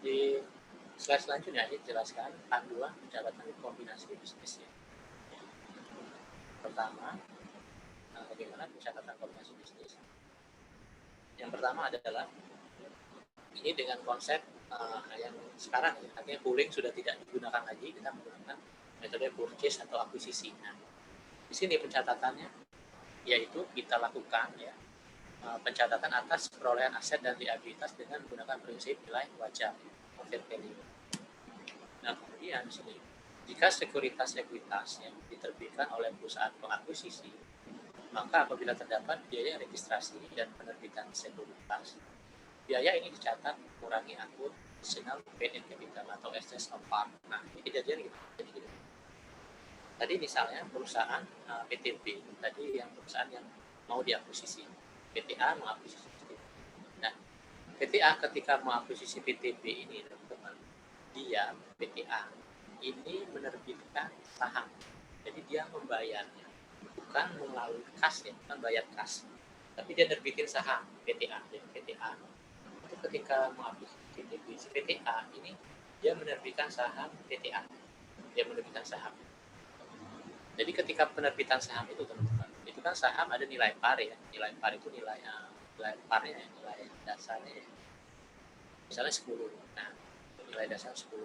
Di slide selanjutnya ini dijelaskan panduan pencatatan kombinasi bisnis. Pertama, bagaimana pencatatan kombinasi bisnis. Yang pertama adalah ini dengan konsep yang sekarang ya, artinya pooling sudah tidak digunakan lagi, kita menggunakan metode purchase atau akuisisi. Nah, di sini pencatatannya yaitu kita lakukan ya pencatatan atas perolehan aset dan liabilitas dengan menggunakan prinsip nilai wajar fair value. Nah, kemudian di sini jika sekuritas ekuitas yang diterbitkan oleh perusahaan pengakuisisi, maka apabila terdapat biaya registrasi dan penerbitan sekuritas, biaya ini dicatat mengurangi akun additional paid in capital atau excess of fund. Nah, ini kejadian gitu. Jadi gitu. Tadi misalnya perusahaan PTB, tadi yang perusahaan yang mau diakuisisi, PTA mengakuisisi. Nah, PTA ketika mengakuisisi PTB ini, teman-teman, dia PTA ini menerbitkan saham. Jadi dia membayarnya bukan melalui kas ya, bukan bayar kas, tapi dia nerbitin saham PTA. Jadi PTA itu ketika mengakuisisi PTB, PTA ini dia menerbitkan saham PTA, dia menerbitkan saham. Jadi ketika penerbitan saham itu teman-teman, itu kan saham ada nilai par ya, nilai par itu nilai parnya ya, nilai dasarnya ya. Misalnya 10. Nah, nilai dasar 10.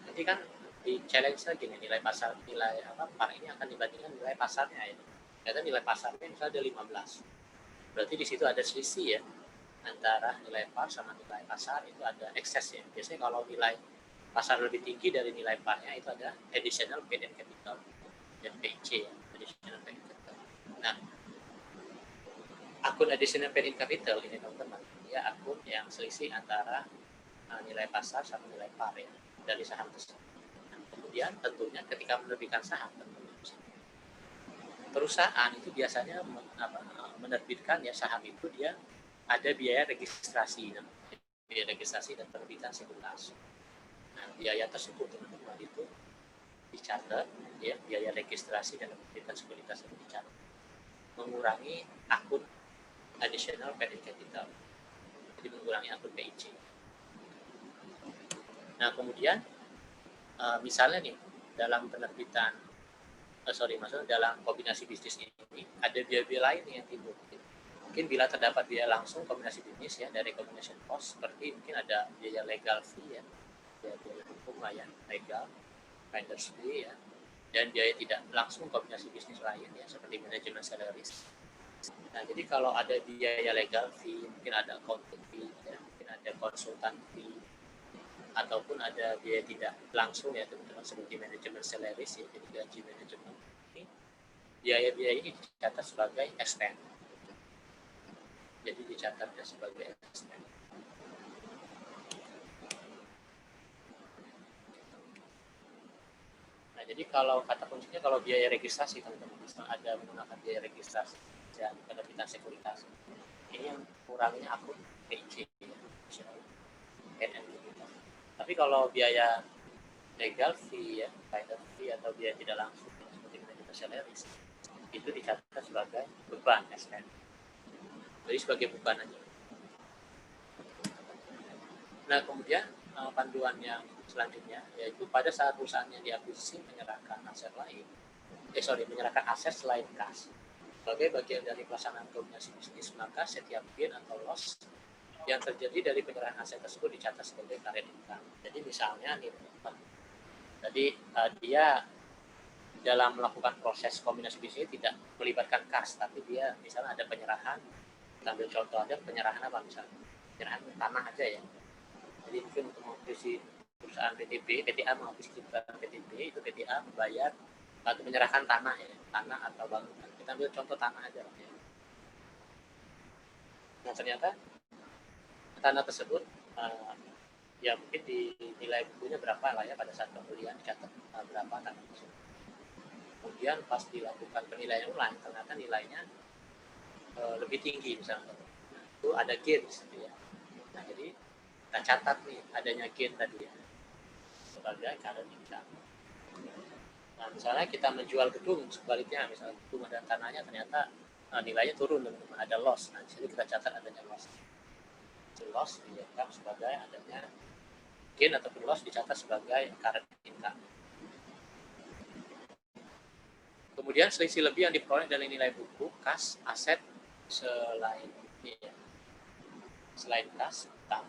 Nanti kan di challenge-nya gini, nilai pasar, nilai par ini akan dibandingkan nilai pasarnya ya. Ternyata nilai pasarnya misalnya ada 15. Berarti di situ ada selisih ya antara nilai par sama nilai pasar, itu ada ekses ya. Biasanya kalau nilai pasar lebih tinggi dari nilai parnya itu ada additional paid in capital dan PC ya, additional paid in capital. Nah, akun additional paid in capital ini teman-teman, ya akun yang selisih antara nilai pasar sama nilai par ya dari saham tersebut. Nah, kemudian tentunya ketika menerbitkan saham, perusahaan itu biasanya menerbitkan ya saham itu dia ada biaya registrasi, biaya registrasi dan penerbitan sekuritas. Nah, biaya tersebut teman-teman itu dicatat ya, biaya registrasi dan penerbitan sekuritas itu dicatat mengurangi akun additional paid in capital, jadi mengurangi akun PIC. Nah, kemudian misalnya nih dalam penerbitan maksudnya dalam kombinasi bisnis ini ada biaya-biaya lain yang timbul. Mungkin bila terdapat biaya langsung kombinasi bisnis ya dari combination cost, seperti mungkin ada biaya legal fee ya, biaya hukum lah ya, legal, vendors fee ya, dan biaya tidak langsung kombinasi bisnis lain ya seperti manajemen salaries. Nah, jadi kalau ada biaya legal fee, mungkin ada accounting fee ya, mungkin ada konsultan fee, ataupun ada biaya tidak langsung ya teman-teman seperti manajemen salaries ya, jadi gaji manajemen. Biaya-biaya ini dicatat sebagai expense. Jadi dicatatnya sebagai expense. Nah, jadi kalau kata kuncinya kalau biaya registrasi teman-teman, misalnya ada menggunakan biaya registrasi dan penerbitan sekuritas, ini yang kurangnya akun PIC ya, tapi kalau biaya legal fee ya, finder fee atau biaya tidak langsung seperti manajemen salaries itu dicatat sebagai beban SN. Jadi sebagai beban aja. Nah, kemudian panduan yang selanjutnya yaitu pada saat perusahaan yang diakuisisi menyerahkan aset selain kas sebagai bagian dari pelaksanaan kombinasi bisnis, maka setiap gain atau loss yang terjadi dari penyerahan aset tersebut dicatat sebagai current income. Jadi misalnya nih, tadi dia dalam melakukan proses kombinasi bisnis tidak melibatkan kas, tapi dia misalnya ada penyerahan, kita ambil contoh ada penyerahan apa misalnya, penyerahan tanah aja ya. Jadi mungkin untuk mengakuisisi perusahaan PTB, PTA mengakuisisi perusahaan PTB, itu PTA membayar atau menyerahkan tanah ya, tanah atau bangunan. Kita ambil contoh tanah aja ya. Nah, ternyata tanah tersebut ya mungkin di nilai bukunya berapa lah ya pada saat pembelian dicatat berapa tanah tersebut. Kemudian pas dilakukan penilaian ulang ternyata nilainya lebih tinggi misalnya, itu ada gain gitu ya. Nah, jadi kita catat nih adanya gain tadi ya sebagai current income. Nah, misalnya kita menjual gedung, sebaliknya misalnya gedung dan tanahnya ternyata nilainya turun teman-teman, ada loss. Nah, di sini kita catat adanya loss. Loss dianggap sebagai adanya gain ataupun loss dicatat sebagai current income. Kemudian selisih lebih yang diperoleh dari nilai buku, kas, aset selain kas, utang,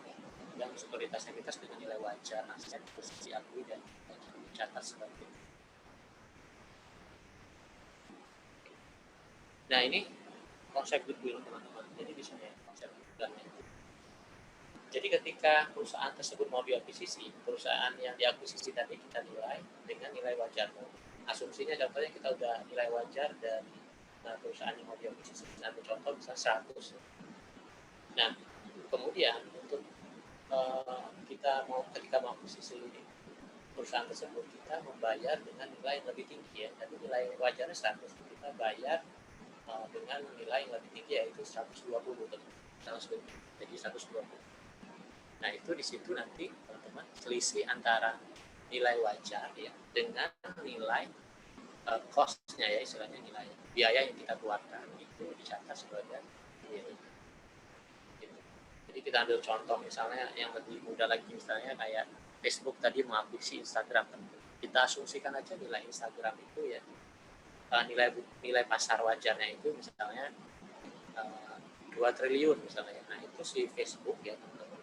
dan sekuritas dengan nilai wajar, aset posisi akui dan dicatat sebagai. Nah, ini konsep goodwill, teman-teman. Jadi di sini konsep goodwill. Jadi ketika perusahaan tersebut mau diakuisisi, perusahaan yang diakuisisi tadi kita nilai dengan nilai wajar. Asumsinya contohnya kita udah nilai wajar dari perusahaan yang mau diakuisisi. Misalnya contoh misalnya 100. Nah, kemudian untuk ketika mau akuisisi perusahaan tersebut, kita membayar dengan nilai yang lebih tinggi ya. Jadi nilai wajarnya 100, kita bayar dengan nilai yang lebih tinggi yaitu 120. Jadi 120. Nah, itu di situ nanti teman-teman selisih antara nilai wajar ya dengan nilai cost-nya ya, istilahnya nilai biaya yang kita keluarkan itu dicatat sebagai nilai. Gitu. Jadi kita ambil contoh misalnya yang lebih mudah lagi, misalnya kayak Facebook tadi mengakuisisi Instagram. Kita asumsikan aja nilai Instagram itu ya nilai pasar wajarnya itu misalnya 2 triliun misalnya. Nah, itu si Facebook ya teman-teman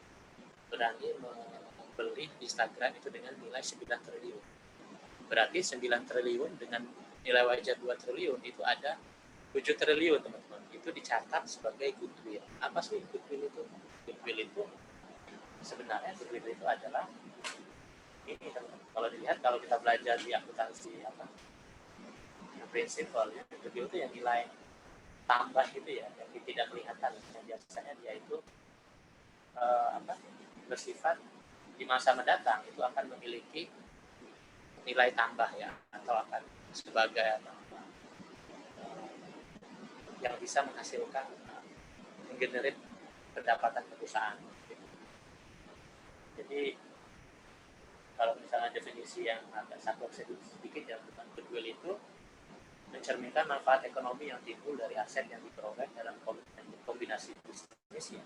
berani membeli Instagram itu dengan nilai 9 triliun. Berarti 9 triliun dengan nilai wajar 2 triliun itu ada 7 triliun teman-teman. Itu dicatat sebagai goodwill. Apa sih goodwill itu? Goodwill itu sebenarnya goodwill itu adalah ini teman-teman. Kalau dilihat, kalau kita belajar di akuntansi prinsip ya, goodwill itu yang nilai tambah gitu ya, yang tidak kelihatan. Yang biasanya dia itu bersifat di masa mendatang itu akan memiliki nilai tambah ya, atau akan sebagai yang bisa menghasilkan menggenerate pendapatan perusahaan. Jadi kalau misalnya definisi yang agak saklek sedikit ya tentang goodwill itu mencerminkan manfaat ekonomi yang timbul dari aset yang diperoleh dalam kombinasi bisnis ya,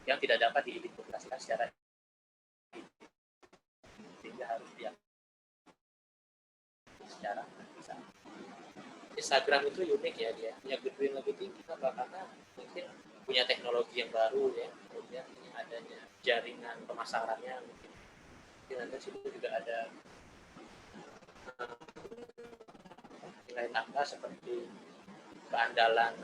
yang tidak dapat diidentifikasikan secara sehingga harus secara bisa. Instagram itu unik ya, dia punya goodwill lebih tinggi karena mungkin punya teknologi yang baru ya, kemudian adanya jaringan pemasarannya mungkin nanti situ juga ada nilai tambah seperti keandalan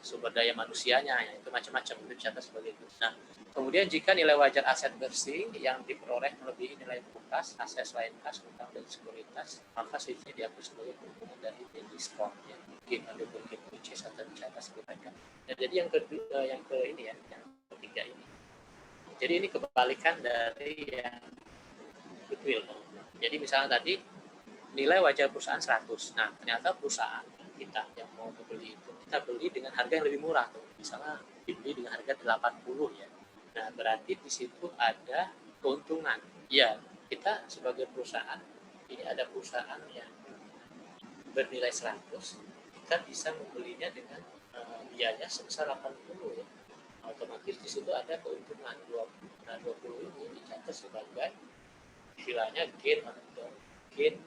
sumber daya manusianya ya, itu macam-macam itu dicatat sebagai itu. Nah, kemudian jika nilai wajar aset bersih yang diperoleh melebihi nilai kas, aset selain kas, utang dan sekuritas, maka selisih diakui sebagai keuntungan dari diskon ya, gain ataupun gain purchase atau dicatat sebagai mereka. Nah, jadi yang ketiga ini. Jadi ini kebalikan dari yang goodwill. Jadi misalnya tadi nilai wajar perusahaan 100. Nah, ternyata perusahaan kita yang mau membeli itu kita beli dengan harga yang lebih murah tuh. Misalnya dibeli dengan harga 80 ya. Nah, berarti di situ ada keuntungan. Ya, kita sebagai perusahaan ini ada perusahaan yang bernilai 100, kita bisa membelinya dengan biaya sebesar 80 ya. Otomatis di situ ada keuntungan 20. Nah, 20 ini dicatat sebagai istilahnya gain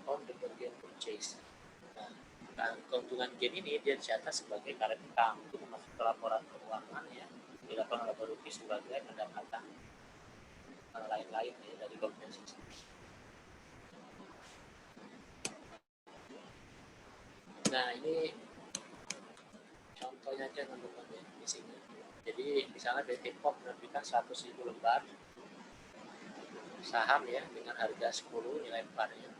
on the bargain purchase. Nah, keuntungan gain ini dia dicatat sebagai current income, itu masuk ke laporan keuangan ya, dilakukan oleh Baruki sebagai pendapatan lain-lain ya, dari kombinasi. Nah, ini contohnya aja teman-teman ya di sini. Jadi misalnya PT POP menerbitkan 100.000 lembar saham ya dengan harga 10 nilai parnya.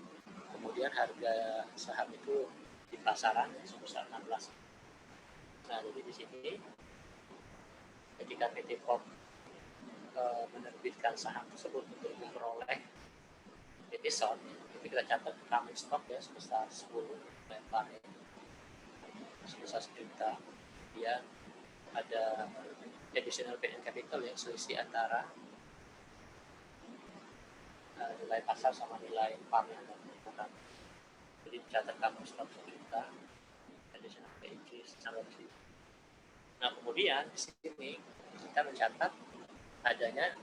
Kemudian harga saham itu di pasaran ya, sebesar 16. Nah, jadi di sini ketika PT POP menerbitkan saham tersebut untuk memperoleh diskon, itu kita catat common stock ya sebesar 10 nilai par ya, sebesar 1 juta. Dia ada additional paid capital yang selisih antara nilai pasar sama nilai par yang dibutuhkan. Jadi dicatat common stock 1 juta, additional paid sampai di situ. Nah, kemudian di sini kita mencatat adanya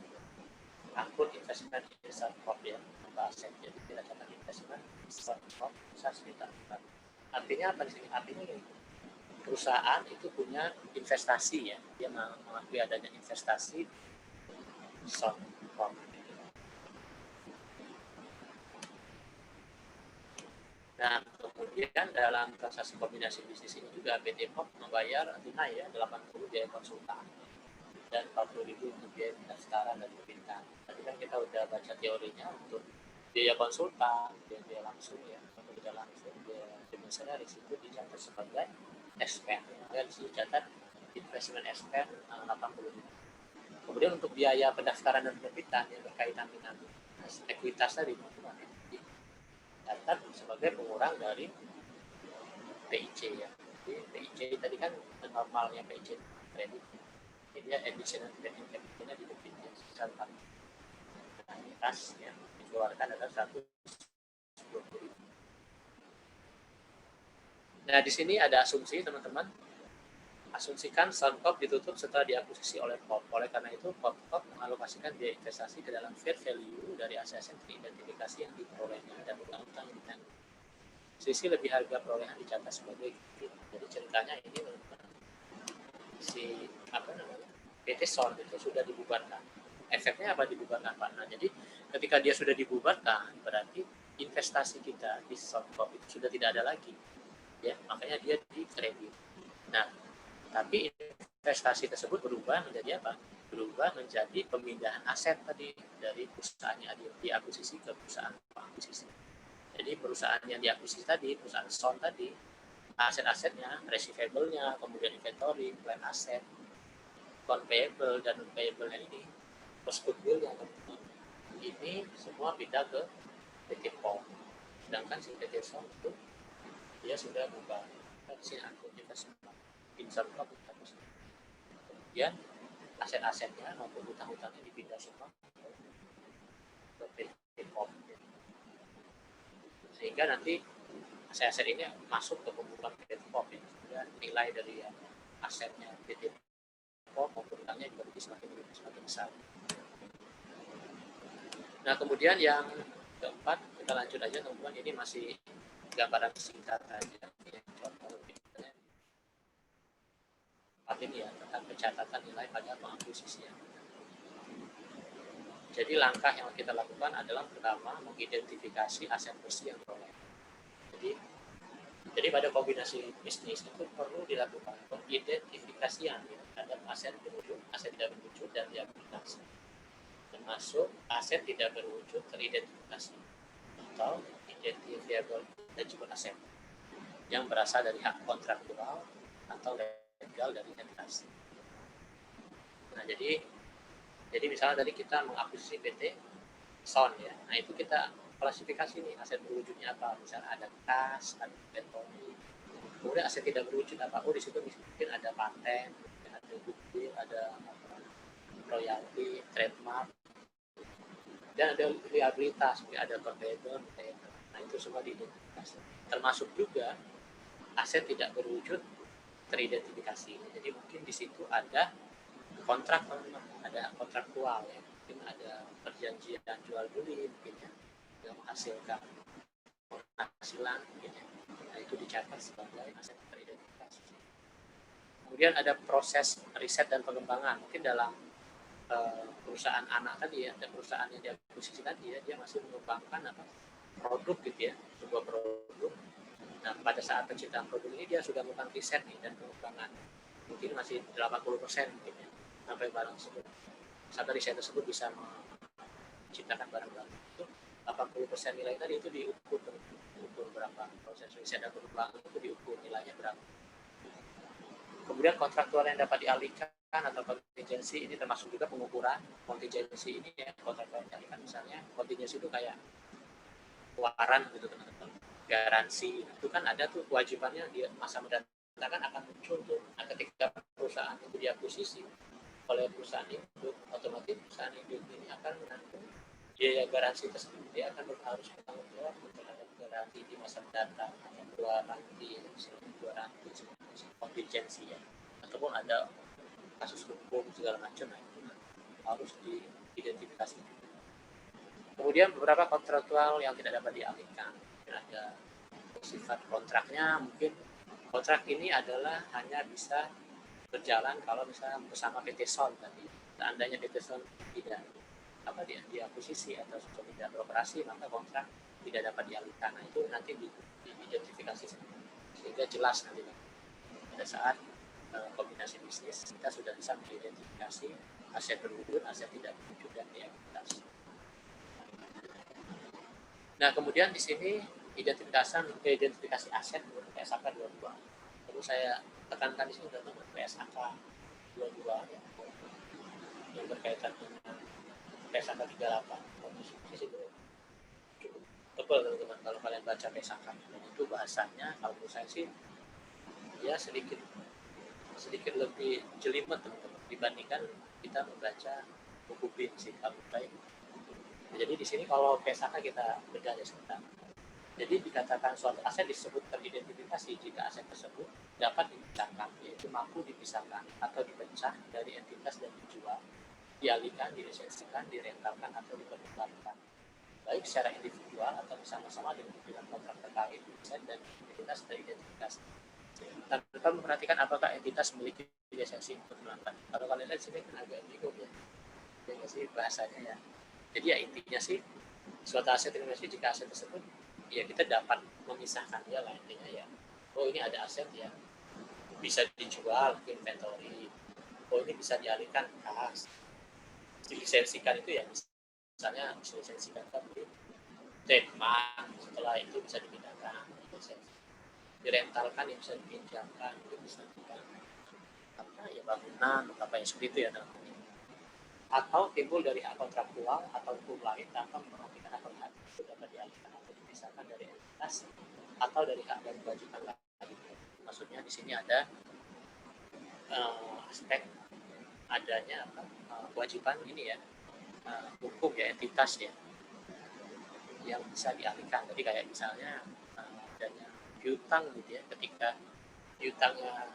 akun investment in Suncorp ya, aset. Jadi kita catat investment Suncorp Sasmita. Artinya apa di sini? Artinya perusahaan itu punya investasi ya, dia mengakui adanya investasi Suncorp. Nah, kemudian dalam transaksi kombinasi bisnis ini juga PT POP membayar tunai ya 80 biaya konsultan dan 40.000 untuk biaya pendaftaran dan permintaan. Tadi kan kita udah baca teorinya untuk biaya konsultan, biaya langsung ya, atau biaya langsung, biaya komisaris itu dicatat sebagai expense. Dan dicatat investment expense 80.000. Kemudian untuk biaya pendaftaran dan permintaan yang berkaitan dengan ekuitas tadi catat sebagai pengurang dari PIC ya. Jadi PIC tadi kan normalnya PIC kredit, dia additional credit capitalnya di debitnya sebesar 4. Nah, kas yang dikeluarkan adalah 120.000. Nah, di sini ada asumsi teman-teman. Asumsikan Suncorp ditutup setelah diakuisisi oleh POP. Oleh karena itu, POP mengalokasikan biaya investasi ke dalam fair value dari aset teridentifikasi yang diperolehnya dan utang-utang yang ditanggung. Sisi lebih harga perolehan dicatat sebagai gitu. Jadi ceritanya ini si PT SON itu sudah dibubarkan. Efeknya apa dibubarkan Pak? Nah, jadi ketika dia sudah dibubarkan, berarti investasi kita di Suncorp itu sudah tidak ada lagi. Ya, makanya dia dikredit. Nah, tapi investasi tersebut berubah menjadi apa? Berubah menjadi pemindahan aset tadi dari perusahaan yang diakuisisi ke perusahaan akuisisi. Jadi perusahaan yang diakuisisi tadi, perusahaan SON tadi, aset-asetnya, receivable-nya, kemudian inventory, plan aset, account payable dan non payable-nya ini, post goodwill-nya ini semua pindah ke PT POM. Sedangkan si PT SON itu dia sudah buka si akun investment Suncorp. Kemudian aset-asetnya maupun hutang-hutangnya dipindah semua ke PT POM. Sehingga nanti aset-aset ini masuk ke pembukaan PT POM ya. Sudah nilai dari asetnya PT POM maupun hutangnya juga semakin besar. Nah, kemudian yang keempat, kita lanjut aja teman-teman. Ini masih gambaran singkat aja. Contoh ini ya tentang pencatatan nilai pada pengakuisisian. Jadi langkah yang kita lakukan adalah pertama mengidentifikasi aset bersih yang diperoleh. Jadi pada kombinasi bisnis itu perlu dilakukan pengidentifikasian ya, terhadap aset berwujud, aset tidak berwujud dan diaplikasi. Termasuk aset tidak berwujud teridentifikasi atau identifiable tangible asset yang berasal dari hak kontraktual atau legal dari entitas. Nah, jadi misalnya tadi kita mengakuisisi PT SON ya. Nah, itu kita klasifikasi nih aset berwujudnya apa. Misalnya ada kas, ada inventory. Kemudian aset tidak berwujud apa? Oh, di situ mungkin ada paten, ada goodwill, ada royalty, trademark. Dan ada liabilitas, ada container. Nah, itu semua diidentifikasi. Termasuk juga aset tidak berwujud teridentifikasi. Jadi mungkin di situ ada kontrak, ada kontraktual ya, mungkin ada perjanjian jual beli mungkin ya, yang menghasilkan penghasilan mungkin ya. Nah, itu dicatat sebagai aset teridentifikasi. Kemudian ada proses riset dan pengembangan, mungkin dalam perusahaan anak tadi ya, ada perusahaan yang diakuisisi tadi ya, dia masih mengembangkan produk gitu ya, sebuah produk. Nah, pada saat penciptaan produk ini dia sudah melakukan riset nih dan pengembangan, mungkin masih 80% mungkin ya, sampai barang tersebut. Sampai riset tersebut bisa menciptakan barang-barang itu 80% nilai tadi itu diukur berapa, proses riset dan pengembangan itu diukur nilainya berapa. Kemudian kontraktual yang dapat dialihkan atau kontingensi ini termasuk juga pengukuran kontingensi ini ya. Kontraktual yang dialihkan misalnya kontingensi itu kayak waran gitu teman-teman, garansi itu kan ada tuh kewajibannya di masa mendatang akan muncul tuh. Nah, ketika perusahaan itu diakuisisi oleh perusahaan induk, otomatis perusahaan induk ini akan menanggung biaya garansi tersebut. Dia akan harus bertanggung jawab terhadap garansi di masa mendatang, garansi kontingensi ya, ataupun ada kasus hukum segala macam, nah, itu harus diidentifikasi. Kemudian beberapa kontraktual yang tidak dapat dialihkan. Ada sifat kontraknya, mungkin kontrak ini adalah hanya bisa berjalan kalau misalnya bersama PT SON tadi. Seandainya PT SON tidak diakuisisi atau tidak beroperasi, maka kontrak tidak dapat dialihkan. Nah, itu nanti diidentifikasi sehingga jelas nanti pada saat kombinasi bisnis kita sudah bisa mengidentifikasi aset berwujud, aset tidak berwujud, dan ekuitas. Nah, kemudian di sini identifikasi aset menurut PSAK 22. Perlu saya tekankan di sini adalah PSAK 22 ya, yang berkaitan dengan PSAK 38. Di situ cukup tebal teman-teman kalau kalian baca PSAK. Dan itu bahasanya kalau menurut saya sih ya sedikit lebih jelimet teman-teman dibandingkan kita membaca buku BIN sih kalau baik. Jadi di sini kalau PSAK kita bedah ya sebentar. Jadi dikatakan suatu aset disebut teridentifikasi jika aset tersebut dapat dipisahkan, yaitu mampu dipisahkan atau dipecah dari entitas dan dijual, dialihkan, dilisensikan, direntalkan atau dipertukarkan, baik secara individual atau bersama-sama dengan kontrak terkait aset dan entitas teridentifikasi. Tanpa memperhatikan apakah entitas memiliki lisensi untuk melakukan. Kalau kalian lihat sini kan agak bingung ya, nggak sih bahasanya ya. Jadi ya intinya sih suatu aset investasi jika aset tersebut ya kita dapat memisahkannya lah, intinya ya. Oh ini ada aset yang bisa dijual ke inventory. Oh ini bisa dialihkan kas. Dilisensikan itu ya misalnya dilisensikan ke trademark, setelah itu bisa dipindahkan. Direntalkan yang bisa dipinjamkan, itu bisa juga apa ya bangunan apa yang seperti itu ya namanya. Atau timbul dari hak kontraktual atau hukum lain tanpa memperhatikan atau hak itu dapat dialihkan atau dipisahkan dari entitas atau dari hak dan kewajiban lain. Maksudnya di sini ada aspek adanya kewajiban ini ya, hukum ya, entitas ya yang bisa dialihkan. Jadi kayak misalnya adanya piutang gitu ya, ketika piutangnya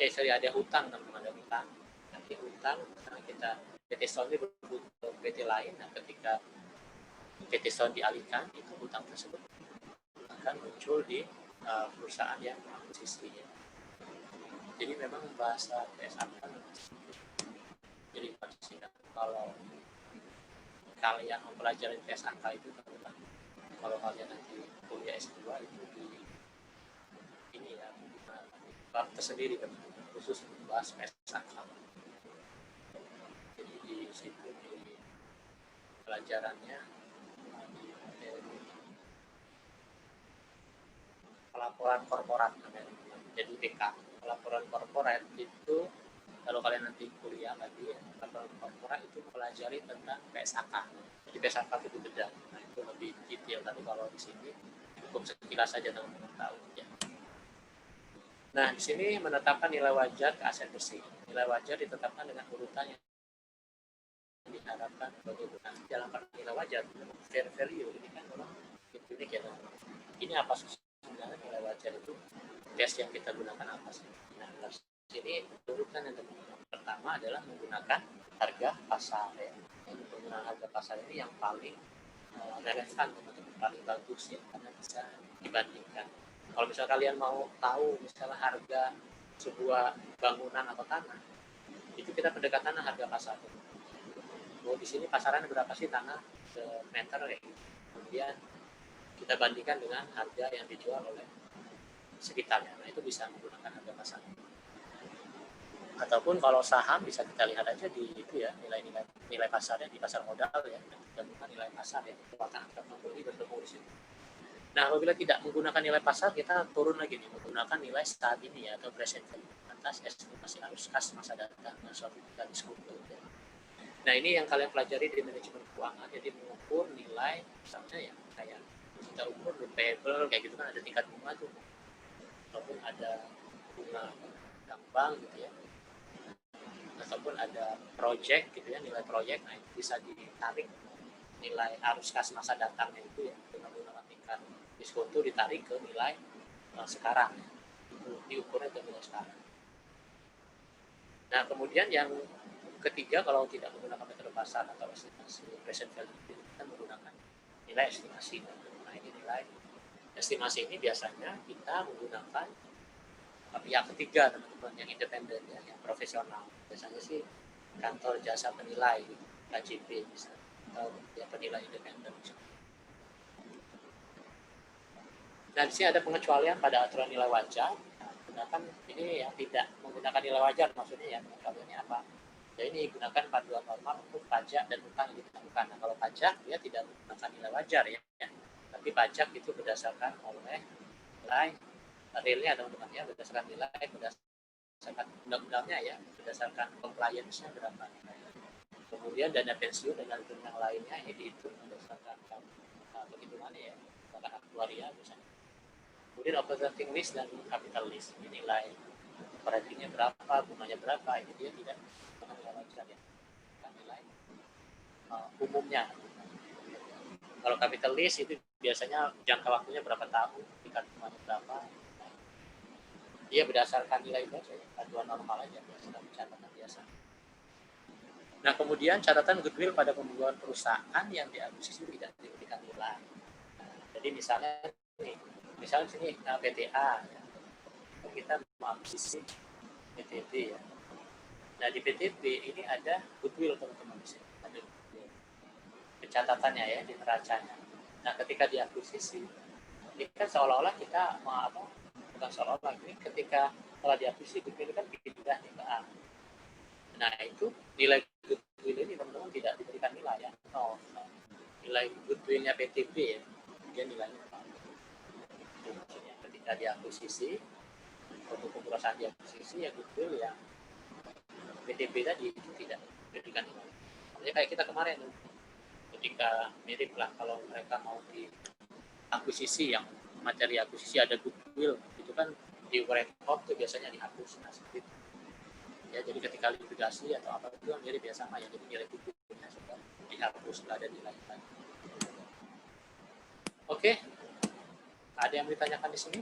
ada hutang, teman-teman, ada hutang. Nanti hutang kita PT SON ini berhutang ke PT lain, nah ketika PT SON dialihkan itu hutang tersebut akan muncul di perusahaan yang mengakuisisinya. Jadi memang bahasa PSAK jadi konsisten. Kalau kalian mempelajari PSAK itu kalau kalian nanti kuliah S2 itu di ini ya bab tersendiri kan khusus membahas PSAK. Jadi di situ di pelajarannya di materi pelaporan korporat namanya. Jadi PK, pelaporan korporat itu kalau kalian nanti kuliah lagi ya, pelaporan korporat itu mempelajari tentang PSAK. Jadi PSAK itu beda, nah itu lebih detail. Tapi kalau di sini cukup sekilas saja teman-teman tahu ya. Nah di sini menetapkan nilai wajar ke aset bersih. Nilai wajar ditetapkan dengan urutan yang diharapkan sebagai guna dalam nilai wajar. Fair value ini kan memang unik ya. Ini apa sih sebenarnya nilai wajar itu? Tes yang kita gunakan apa sih? Nah sini urutan yang pertama adalah menggunakan harga pasar ya. Penggunaan harga pasar ini yang paling relevan untuk paling bagus ya, karena bisa dibandingkan. Kalau misalnya kalian mau tahu misalnya harga sebuah bangunan atau tanah, itu kita pendekatan harga pasar. Oh di sini pasarannya berapa sih tanah semeter ya? Kemudian kita bandingkan dengan harga yang dijual oleh sekitarnya. Nah itu bisa menggunakan harga pasar. Ataupun kalau saham bisa kita lihat aja di itu ya, nilai pasarnya di pasar modal ya, kita bukan nilai pasar ya, kekuatan antara pembeli bertemu di situ. Nah apabila tidak menggunakan nilai pasar, kita turun lagi nih menggunakan nilai saat ini ya, atau present value atas estimasi arus kas masa datang dan suatu kita diskusi. Nah ini yang kalian pelajari di manajemen keuangan, jadi mengukur nilai misalnya ya kayak kita ukur payable kayak gitu kan ada tingkat bunga tuh, ataupun ada bunga bank gitu ya, ataupun ada project gitu ya, nilai project. Nah itu bisa ditarik nilai arus kas masa datangnya itu ya dengan menggunakan tingkat diskonto ditarik ke nilai sekarang ya. Itu diukurnya ke nilai sekarang. Nah kemudian yang ketiga, kalau tidak menggunakan metode pasar atau estimasi present value, kita menggunakan nilai estimasi. Nah, ini nilai estimasi ini biasanya kita menggunakan pihak ketiga, teman-teman, yang independen ya, yang profesional. Biasanya sih kantor jasa penilai, KJP misalnya, atau ya penilai independen misalnya. Nah, di sini ada pengecualian pada aturan nilai wajar. Nah, gunakan ini yang tidak menggunakan nilai wajar, maksudnya ya pengecualiannya apa? Ya ini gunakan panduan normal untuk pajak dan utang yang ditentukan. Nah, kalau pajak dia tidak menggunakan nilai wajar ya. Tapi pajak itu berdasarkan oleh nilai realnya teman-teman ya, berdasarkan nilai, berdasarkan undang-undangnya ya, berdasarkan compliance-nya berapa. Kemudian dana pensiun dan dana yang lainnya ini dihitung berdasarkan perhitungannya ya, berdasarkan aktuaria misalnya. Kemudian operating list dan capital list, ini nilai operatingnya berapa, bunganya berapa, ini dia tidak dengan nilai wajar ya, bukan nilai umumnya. Kalau capital list itu biasanya jangka waktunya berapa tahun, tingkat bunganya berapa, dia berdasarkan nilai itu aja, aduan normal aja, berdasarkan catatan biasa. Nah, kemudian catatan goodwill pada pembukuan perusahaan yang diakuisisi tidak diberikan nilai. Jadi misalnya nih, misalnya sini PTA ya. Kita mengakuisisi PTB ya. Nah, di PTB ini ada goodwill teman-teman di sini. Ada pencatatannya ya di neracanya. Nah, ketika diakuisisi, ini kan seolah-olah kita bukan seolah-olah, ini ketika telah diakuisisi goodwill kan pindah nih ke A. Nah, itu nilai goodwill ini teman-teman tidak diberikan nilai ya. Nilai goodwill-nya PTB ya, dia nilainya maksudnya ketika diakuisisi, untuk perusahaan diakuisisi ya goodwill yang PTB tadi itu tidak diberikan nilai. Maksudnya kayak kita kemarin ketika mirip lah kalau mereka mau diakuisisi, yang materi akuisisi ada goodwill itu kan di record itu biasanya dihapus. Nah, seperti itu. Ya, jadi ketika likuidasi atau apa itu mirip ya sama ya, jadi nilai goodwillnya sudah dihapus, nggak ada nilai lagi. Oke, ada yang ditanyakan di sini?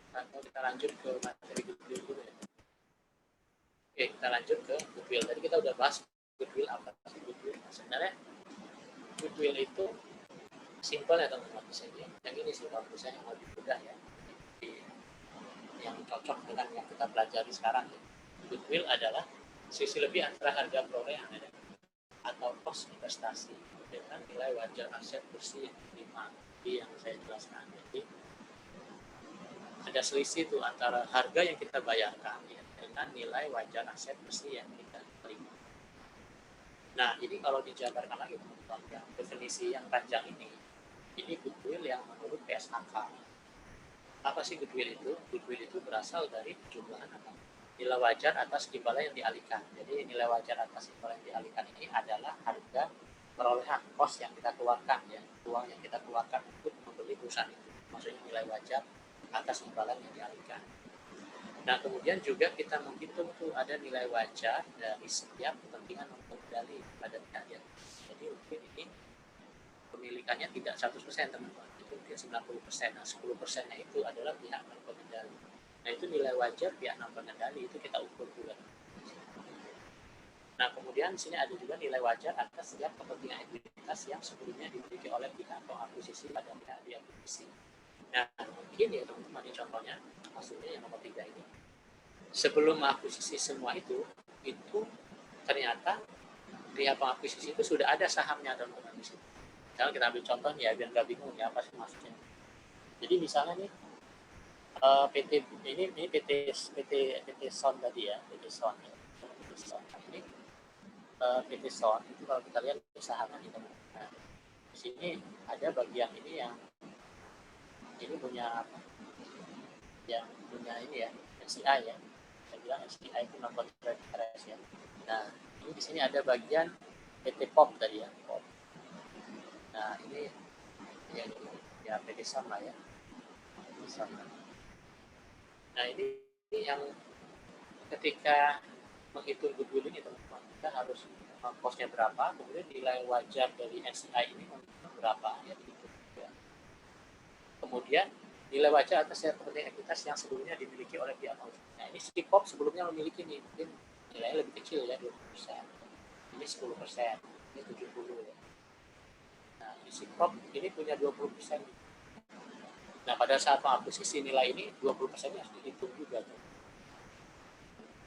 Atau kita lanjut ke materi goodwill dulu ya. Oke, kita lanjut ke goodwill. Tadi kita udah bahas goodwill, apa sih goodwill. Nah, sebenarnya goodwill itu simpel ya teman-teman di sini. Yang ini sih kalau misalnya yang lebih mudah ya, yang cocok dengan yang kita pelajari sekarang ya. Goodwill adalah sisi lebih antara harga perolehan ya, atau cost investasi dengan nilai wajar aset bersih yang diterima. Yang saya jelaskan. Jadi ada selisih itu antara harga yang kita bayarkan ya, dengan nilai wajar aset bersih yang kita terima. Nah, ini kalau dijabarkan lagi teman-teman, yang definisi yang panjang ini goodwill yang menurut PSAK. Apa sih goodwill itu? Goodwill itu berasal dari jumlah nilai wajar atas imbalan yang dialihkan. Jadi nilai wajar atas imbalan yang dialihkan ini adalah harga perolehan, cost yang kita keluarkan ya, uang yang kita keluarkan untuk membeli perusahaan itu. Maksudnya nilai wajar atas imbalan yang dialihkan. Nah, kemudian juga kita menghitung tuh ada nilai wajar dari setiap kepentingan pengendali pada pihak. Jadi mungkin ini pemilikannya tidak 100% teman-teman, itu mungkin 90%. Nah, 10%-nya itu adalah pihak pengendali. Nah, itu nilai wajar pihak pengendali, itu kita ukur juga. Nah, kemudian di sini ada juga nilai wajar atas setiap kepentingan ekuitas yang sebelumnya dimiliki oleh pihak pengakuisisi pada pihak diakuisisi. Nah, mungkin ya teman-teman, ini contohnya, maksudnya yang nomor 3 ini. Sebelum mengakuisisi semua itu ternyata pihak pengakuisisi itu sudah ada sahamnya teman-teman di sini. Sekarang kita ambil contoh ya, biar nggak bingung ya apa sih maksudnya. Jadi misalnya nih, PT Son tadi ya, PT Son. Ini PT Son itu kalau kita lihat sahamnya kita. Nah, di sini ada bagian ini yang ini punya apa? Yang punya ini ya, SCI ya. Saya bilang SCI itu non-controlling interest ya. Nah, ini di sini ada bagian PT POP tadi ya, POP. Nah, ini ya PT Son lah ya. Son. Nah, ini yang ketika menghitung goodwill ini teman-teman, kita harus cost-nya berapa, kemudian nilai wajar dari SCI ini berapa ya, ya. Kemudian nilai wajar atas kepentingan ekuitas yang sebelumnya dimiliki oleh pihak pengakuisisi. Nah, ini si POP sebelumnya memiliki nih, mungkin nilainya lebih kecil ya, 20%. Ini 10%, ini 70 ya. si prop ini punya 20%. Nah, pada saat mengakuisisi nilai ini 20%-nya harus dihitung juga tuh.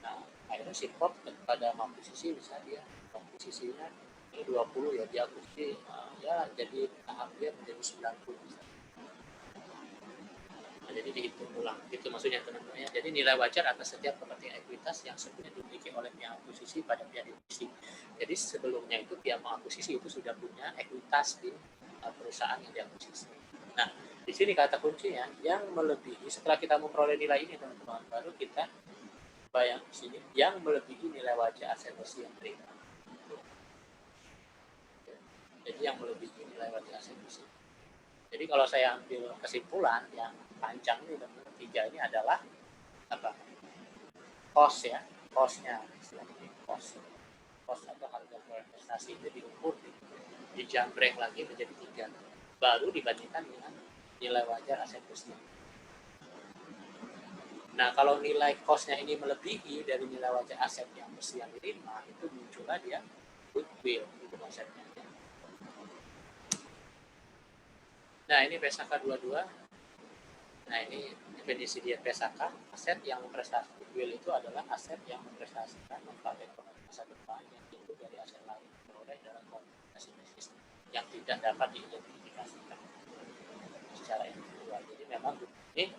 Nah, akhirnya si prop pada mengakuisisi bisa dia mengakuisisinya ini 20 ya, diakuisisi ya jadi tahap dia menjadi 90 misalnya. Nah, jadi dihitung ulang, itu maksudnya teman-teman ya. Jadi nilai wajar atas setiap kepentingan ekuitas yang sebelumnya dimiliki oleh pihak akuisisi pada pihak diakuisisi. Jadi sebelumnya itu pihak mengakuisisi itu sudah punya ekuitas di perusahaan yang diakuisisi. Nah, di sini kata kuncinya yang melebihi setelah kita memperoleh nilai ini teman-teman, baru kita bayang di sini yang melebihi nilai wajar aset bersih yang terima. Jadi yang melebihi nilai wajar aset bersih. Jadi kalau saya ambil kesimpulan yang panjang ini teman-teman, 3 ini adalah apa? Cost ya, costnya istilahnya cost atau harga investasi itu diukur dijambreng lagi menjadi 3, baru dibandingkan dengan nilai wajar aset bersih. Nah, kalau nilai costnya ini melebihi dari nilai wajar aset yang bersih yang diterima, itu muncullah dia goodwill itu konsepnya. Nah, ini PSAK 22. Nah, ini definisi dia PSAK, aset yang memprestasikan goodwill itu adalah aset yang memprestasikan manfaat ekonomi masa depan yang timbul dari aset lain beroleh dalam komunikasi bisnis yang tidak dapat diidentifikasikan secara individual. Jadi memang ini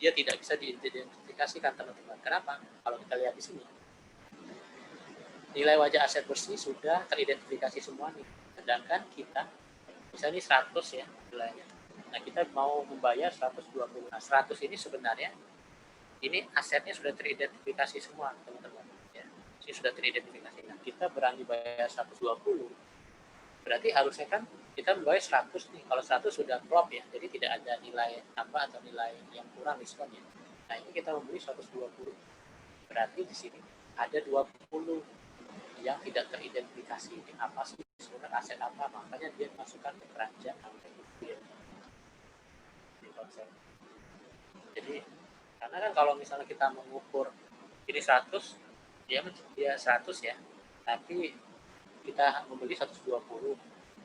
dia tidak bisa diidentifikasikan teman-teman. Kenapa? Kalau kita lihat di sini, nilai wajah aset bersih sudah teridentifikasi semua nih. Sedangkan kita misalnya ini 100 ya nilainya. Nah, kita mau membayar 120. Nah, 100 ini sebenarnya ini asetnya sudah teridentifikasi semua, teman-teman. Ya, ini sudah teridentifikasi. Nah, kita berani bayar 120. Berarti harusnya kan kita membayar 100 nih. Kalau 100 sudah klop ya, jadi tidak ada nilai tambah atau nilai yang kurang diskonnya. Nah, ini kita membeli 120. Berarti di sini ada 20 yang tidak teridentifikasi. Ini apa sih? Sebenarnya aset apa? Makanya dia masukkan ke keranjang sampai goodwill. Konsep. Jadi karena kan kalau misalnya kita mengukur ini 100 dia 100 ya, tapi kita membeli 120,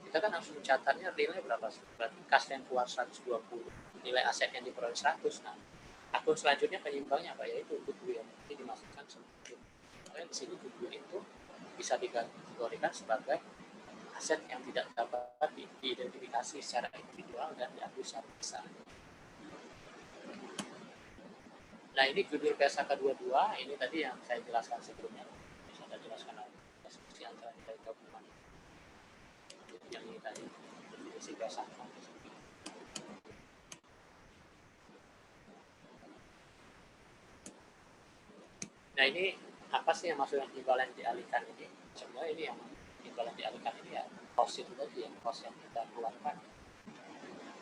kita kan harus mencatatnya nilai berapa sih? Berarti kas yang keluar 120, nilai aset yang diperoleh 100. Nah, akun selanjutnya penyeimbangnya apa? Yaitu goodwill. Ini dimasukkan sebagai makanya di sini goodwill itu bisa dikategorikan sebagai aset yang tidak dapat diidentifikasi secara individual dan diakui secara besar. Nah, ini goodwill PSAK 22, ini tadi yang saya jelaskan sebelumnya. Saya jelaskan diskusi antara kita gabungan. Yang ini tadi, definisi PSAK. Nah, ini apa sih yang maksudnya imbalan dialihkan ini? Sebenarnya ini yang imbalan dialihkan ini ya cost itu tadi ya, cost yang kita keluarkan.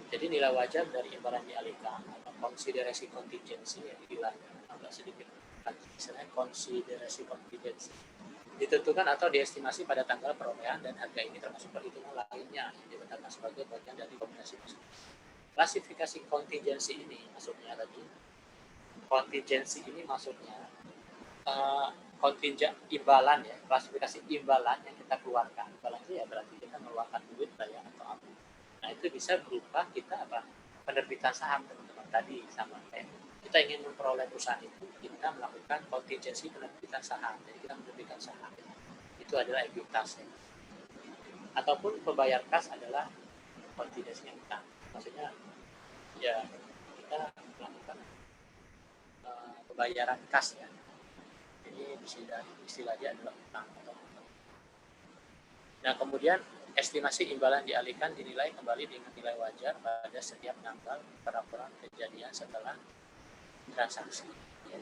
Jadi nilai wajar dari imbalan dialihkan atau konsiderasi kontingensi yang dihilangkan agak sedikit istilahnya konsiderasi kontingensi ditentukan atau diestimasi pada tanggal perolehan dan harga ini termasuk perhitungan lainnya yang ditetapkan sebagai bagian dari kombinasi bisnis. Klasifikasi kontingensi ini maksudnya tadi kontingensi ini maksudnya kontingent imbalan ya, klasifikasi imbalan yang kita keluarkan. Imbalan itu ya berarti kita mengeluarkan duit lah ya atau apa. Nah, itu bisa berupa kita apa? Penerbitan saham teman-teman tadi sama kayak kita ingin memperoleh perusahaan itu, kita melakukan kontingensi penerbitan saham. Jadi kita menerbitkan saham. Itu adalah ekuitas ya. Ataupun pembayar kas adalah kontingensi yang utang. Maksudnya ya kita melakukan pembayaran kas ya. Ini istilahnya adalah utang atau utang. Nah, kemudian estimasi imbalan dialihkan dinilai kembali dengan nilai wajar pada setiap tanggal pelaporan kejadian setelah transaksi. Ya.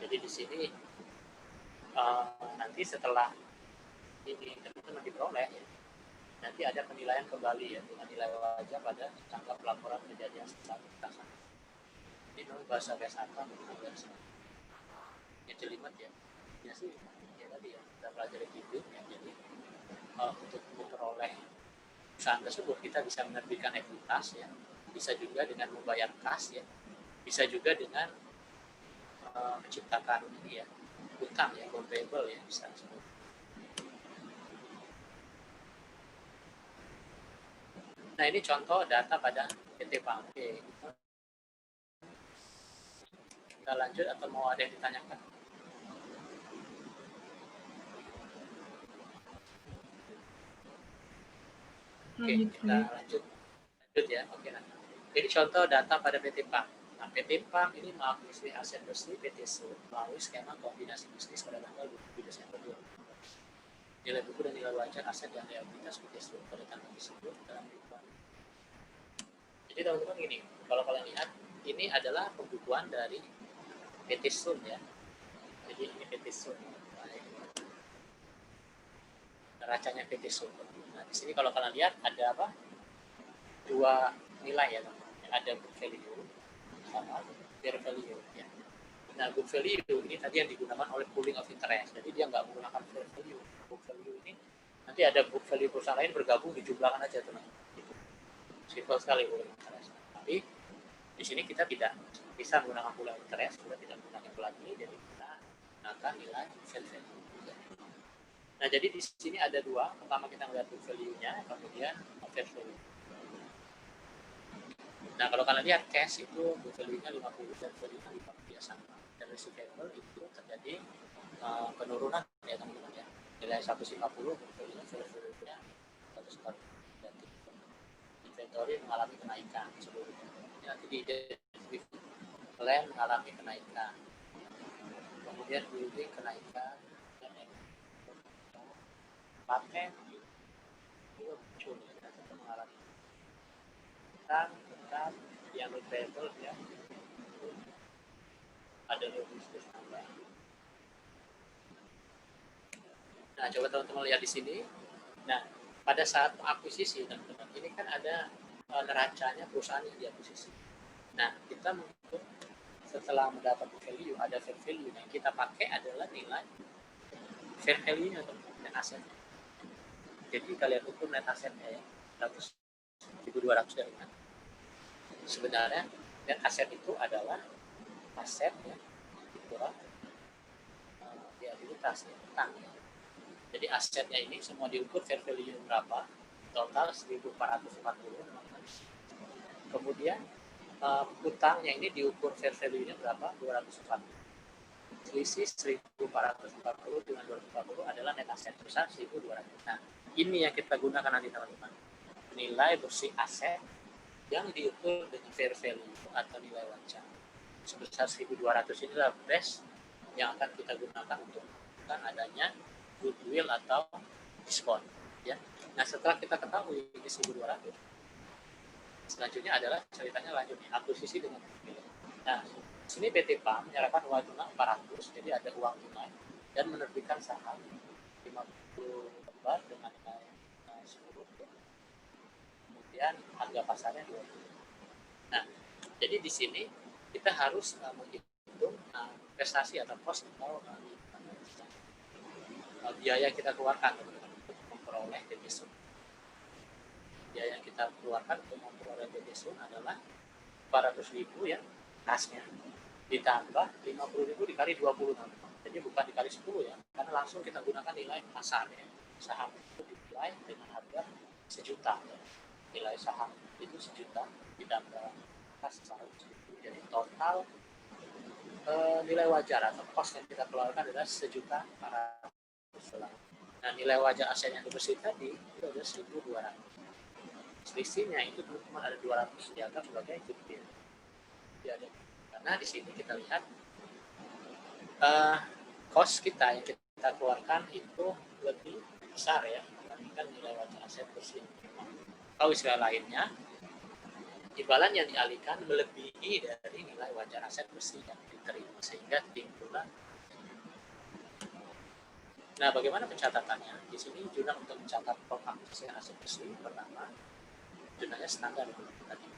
Jadi di sini nanti setelah ini teman-teman diperoleh, ya, nanti ada penilaian kembali ya dengan nilai wajar pada tanggal pelaporan kejadian setelah transaksi. Ini bahasa PSAK agak ya jelimet ya. Ya sih, ya tadi ya kita pelajari video ya. Jadi untuk memperoleh perusahaan tersebut kita bisa menerbitkan ekuitas ya, bisa juga dengan membayar kas ya, bisa juga dengan menciptakan ini ya utang ya, convertible ya bisa disebut. Nah, ini contoh data pada PT PAM. Oke, kita lanjut atau mau ada yang ditanyakan? Oke, kita lanjut ya. Oke, nah. Jadi contoh data pada PT PAM. Nah, PT PAM ini mengakuisisi aset bersih PT SUL melalui skema kombinasi bisnis pada tanggal 20 Desember 2020. Nilai buku dan nilai wajar aset dan liabilitas PT SUL pada tanggal tersebut dalam bukuan. Jadi teman-teman gini, kalau kalian lihat, ini adalah pembukuan dari PT SUL ya. Jadi ini PT SUL. Neracanya PT SUL. Nah, di sini kalau kalian lihat ada apa? Dua nilai ya, teman-teman. Ada book value sama fair value ya. Nah, book value ini tadi yang digunakan oleh pooling of interest. Jadi dia nggak menggunakan fair value. Book value ini nanti ada book value perusahaan lain bergabung dijumlahkan aja teman-teman. Simpel sekali pooling of interest. Tapi di sini kita tidak bisa menggunakan pooling of interest, kita tidak menggunakan itu lagi, jadi kita gunakan nilai fair value. Nah, jadi di sini ada dua. Pertama kita melihat book value-nya, kemudian fair value. Nah, kalau kalian lihat cash itu book value-nya 50 dan value-nya 50 biasa. Dan receivable itu terjadi penurunan ya teman-teman ya. Nilai 150 book value-nya, value-nya 140. Dan inventory mengalami kenaikan seluruhnya. Nanti di plan mengalami kenaikan. Kemudian building kenaikan. Paten itu muncul ya, mengalami tentang yang variable ya, ada logistik tambah. Nah, coba teman-teman lihat di sini. Nah, pada saat akuisisi teman-teman, ini kan ada neracanya perusahaan yang diakuisisi. Nah, kita untuk setelah mendapat value, ada fair value. Yang kita pakai adalah nilai fair value-nya teman-teman, net asetnya. Jadi kalian ukur net asetnya ya, 100.200 dari mana? Sebenarnya net aset itu adalah aset ya, dikurang liabilitas ya, utang ya. Jadi asetnya ini semua diukur fair value berapa, total 1.440. Kemudian utangnya ini diukur fair value-nya berapa, 240. Selisih 1.440 dengan 240 adalah net aset besar 1.200. Nah, ini yang kita gunakan nanti teman-teman. Nilai bersih aset yang diukur dengan fair value atau nilai wajar sebesar 1.200 inilah base yang akan kita gunakan untuk menentukan adanya goodwill atau diskon ya. Nah, setelah kita ketahui ini 1.200, selanjutnya adalah ceritanya lanjut nih, akuisisi dengan goodwill. Nah, sini PT PAM menyerahkan uang tunai 400, jadi ada uang tunai dan menerbitkan saham 50 lembar dengan nilai 10. Kemudian harga pasarnya 20. Nah, jadi di sini kita harus menghitung prestasi atau cost atau biaya yang kita keluarkan untuk memperoleh DBSUN. Biaya yang kita keluarkan untuk memperoleh DBSUN adalah 400.000 ya kasnya, ditambah 50.000 dikali 20 teman-teman. Jadi bukan dikali 10 ya, karena langsung kita gunakan nilai pasar ya. Saham itu dinilai dengan harga 1 juta ya. Nilai saham itu 1 juta ditambah kas 100.000. Jadi total nilai wajar atau cost yang kita keluarkan adalah 1.400.000. Nah, nilai wajar aset yang bersih tadi itu ada 1.200. Selisihnya itu cuma ada 200 dianggap sebagai goodwill. Karena di sini kita lihat cost kita yang kita keluarkan itu lebih besar ya dibandingkan nilai wajar aset bersih. Kalau istilah lainnya, imbalan yang dialihkan melebihi dari nilai wajar aset bersih yang diterima sehingga timbullah. Nah, bagaimana pencatatannya? Di sini jurnal untuk mencatat akuisisi aset bersih pertama, jurnalnya standar tadi.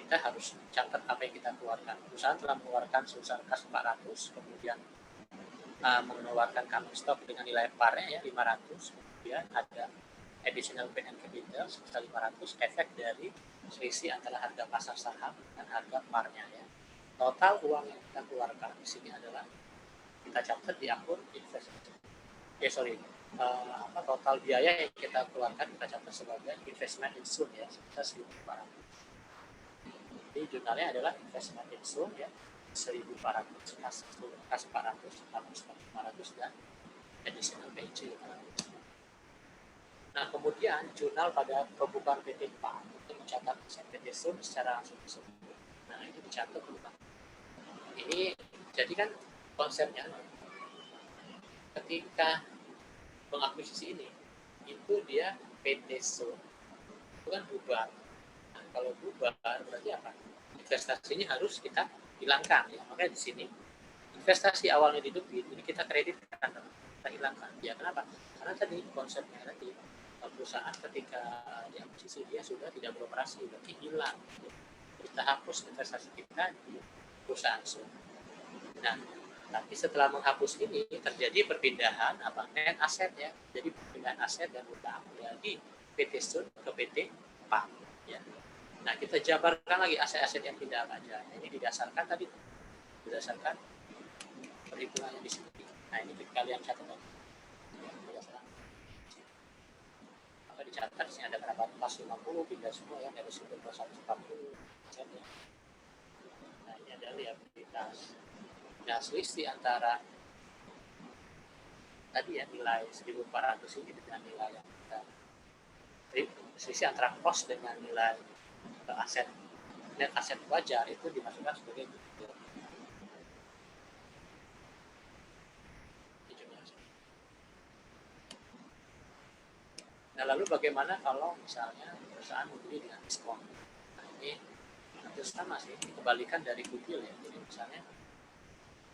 Kita harus catat apa yang kita keluarkan. Perusahaan telah mengeluarkan sebesar kas 400, kemudian mengeluarkan common stock dengan nilai parnya ya 500, kemudian ada additional paid and capital sebesar 500, efek dari selisih antara harga pasar saham dan harga parnya ya. Total uang yang kita keluarkan di sini adalah kita catat di akun investasi. total biaya yang kita keluarkan kita catat sebagai investment in Sun ya, sekitar 1.400. Jadi jurnalnya adalah investment in Sun ya, 1.400, kas 400, 500 dan additional PIC 500. Nah, kemudian jurnal pada pembukaan PT PAN itu mencatat aset PT Sun secara langsung tersebut. Nah, ini dicatat bukan. Ini jadi kan konsepnya ketika mengakuisisi ini itu dia PT Sun itu kan bubar. Nah, kalau bubar berarti apa? Investasinya harus kita hilangkan ya. Makanya di sini investasi awalnya di debit ini kita kreditkan, kita hilangkan. Ya kenapa? Karena tadi konsepnya tadi perusahaan ketika diakuisisi dia sudah tidak beroperasi, berarti hilang. Kita hapus investasi kita di perusahaan Sun. Nah, tapi setelah menghapus ini terjadi perpindahan net aset ya. Jadi perpindahan aset dan utang dari PT Sun ke PT PAN ya. Nah, kita jabarkan lagi aset-aset yang pindah apa aja. Ini didasarkan perhitungannya di sini. Nah, ini kalian catat. Maka dicatat di sini ada berapa kelas 50 pindah semua ya dari sumber 140 ya. Nah, ini adalah liabilitas. Nah, selisih antara tadi ya nilai 1.400 ini dengan nilai yang kita selisih antara cost dengan nilai aset net aset wajar itu dimasukkan sebagai Nah, lalu bagaimana kalau misalnya perusahaan membeli dengan diskon? Nah, ini hampir sama sih, dikembalikan dari goodwill ya. Jadi misalnya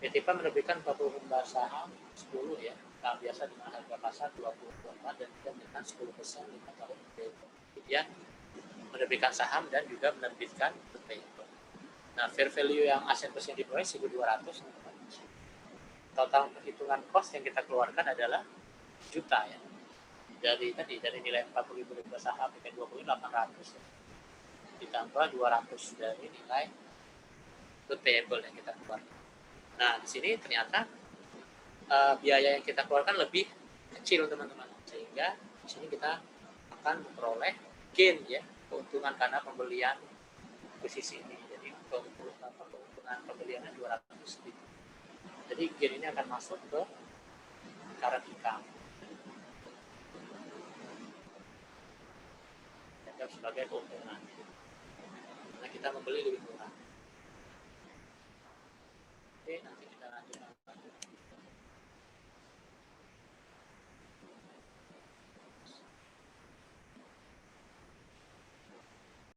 PT PAN menerbitkan 40 lembar saham 10 ya, nah, biasa dengan harga pasar 24 dan juga dengan 10% 5 tahun. Kemudian menerbitkan saham dan juga menerbitkan payable. Nah, fair value yang aset yang diperoleh 1.200. Total perhitungan cost yang kita keluarkan adalah juta ya. Dari nilai 40.000 saham dengan 20.800 ditambah 200 dari nilai payable yang kita keluarkan. Nah, di sini ternyata biaya yang kita keluarkan lebih kecil teman-teman, sehingga di sini kita akan memperoleh gain ya, keuntungan karena pembelian posisi ini. Jadi keuntungan pembeliannya 200 ribu. Jadi gain ini akan masuk ke current income sebagai keuntungan karena kita membeli lebih murah.